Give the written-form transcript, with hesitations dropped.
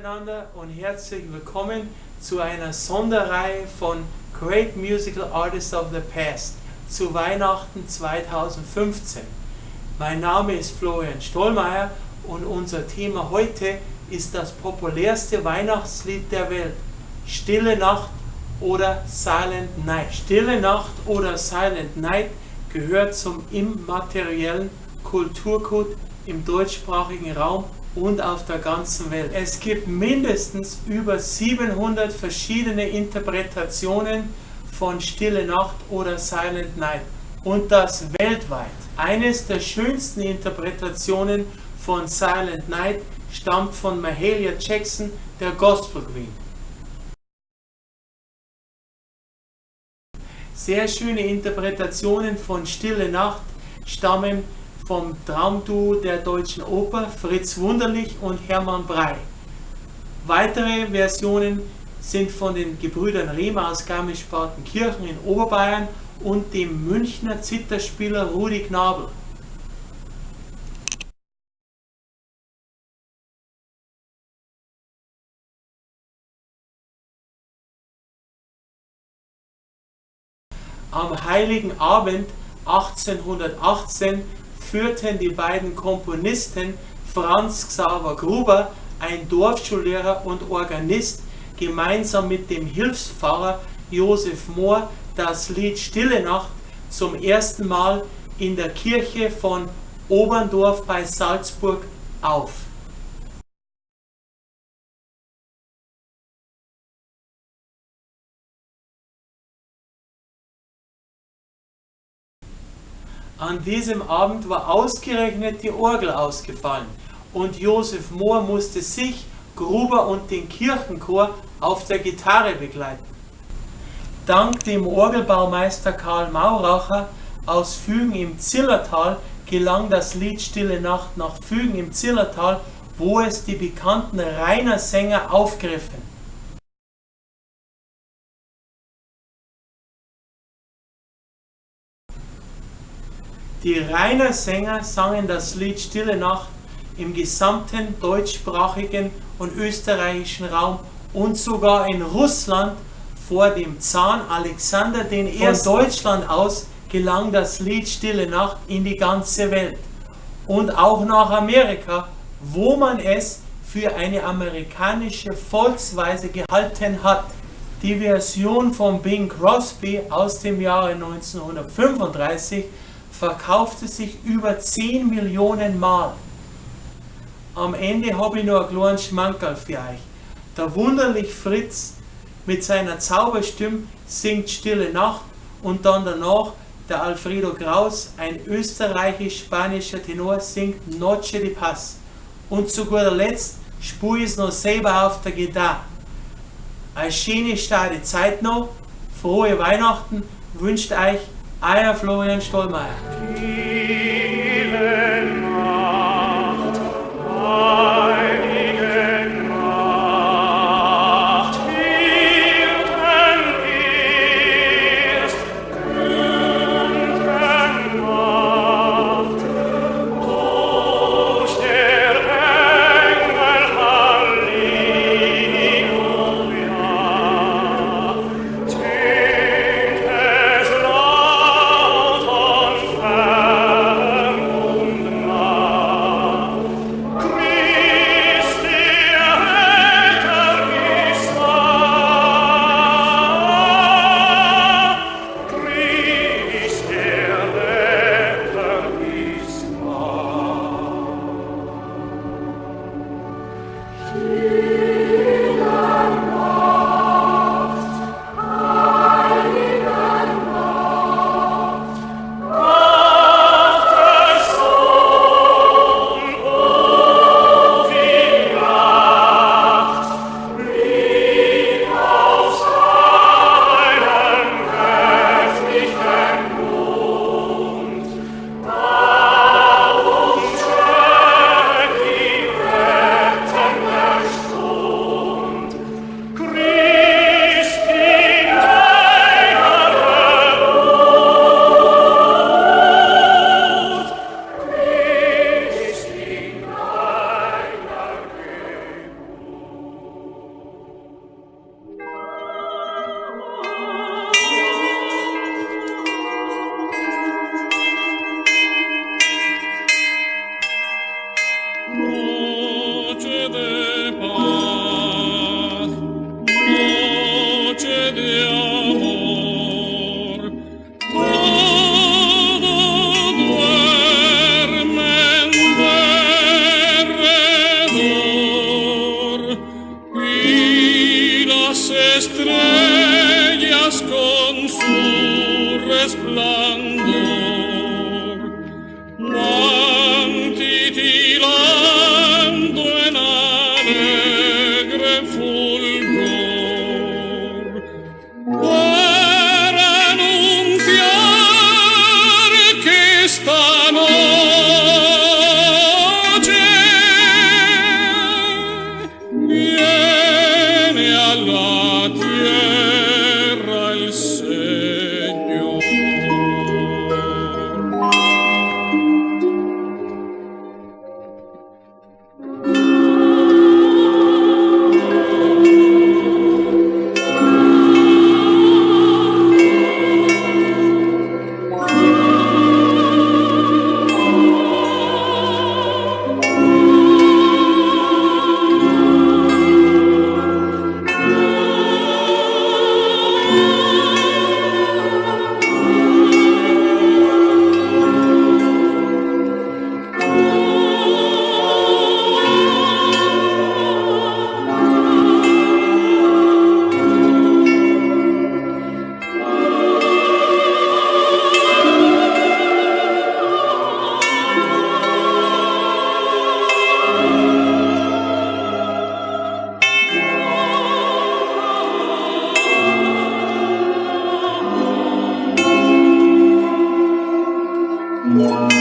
miteinander und herzlich willkommen zu einer Sonderreihe von Great Musical Artists of the Past zu Weihnachten 2015. Mein Name ist Florian Stollmeier und unser Thema heute ist das populärste Weihnachtslied der Welt, Stille Nacht oder Silent Night. Stille Nacht oder Silent Night gehört zum immateriellen Kulturgut im deutschsprachigen Raum und auf der ganzen Welt. Es gibt mindestens über 700 verschiedene Interpretationen von Stille Nacht oder Silent Night und das weltweit. Eines der schönsten Interpretationen von Silent Night stammt von Mahalia Jackson, der Gospel Queen. Sehr schöne Interpretationen von Stille Nacht stammen vom Traumduo der Deutschen Oper Fritz Wunderlich und Hermann Brey. Weitere Versionen sind von den Gebrüdern Rehmer aus Garmisch-Partenkirchen in Oberbayern und dem Münchner Zitherspieler Rudi Knabel. Am Heiligen Abend 1818 führten die beiden Komponisten Franz Xaver Gruber, ein Dorfschullehrer und Organist, gemeinsam mit dem Hilfspfarrer Josef Mohr das Lied Stille Nacht zum ersten Mal in der Kirche von Oberndorf bei Salzburg auf. An diesem Abend war ausgerechnet die Orgel ausgefallen und Josef Mohr musste sich, Gruber und den Kirchenchor auf der Gitarre begleiten. Dank dem Orgelbaumeister Karl Mauracher aus Fügen im Zillertal gelang das Lied Stille Nacht nach Fügen im Zillertal, wo es die bekannten Rainer Sänger aufgriffen. Die Rainer Sänger sangen das Lied Stille Nacht im gesamten deutschsprachigen und österreichischen Raum und sogar in Russland vor dem Zar Alexander I. Von Deutschland aus gelang das Lied Stille Nacht in die ganze Welt und auch nach Amerika, wo man es für eine amerikanische Volksweise gehalten hat. Die Version von Bing Crosby aus dem Jahre 1935 verkaufte sich über 10 Millionen Mal. Am Ende habe ich noch einen kleinen Schmankerl für euch. Der Wunderlich Fritz mit seiner Zauberstimme singt Stille Nacht und dann danach der Alfredo Kraus, ein österreichisch-spanischer Tenor, singt Noche de Paz. Und zu guter Letzt spiele ich es noch selber auf der Gitarre. Eine schöne, starke Zeit noch, frohe Weihnachten wünscht euch euer Florian Stollmeier. Musik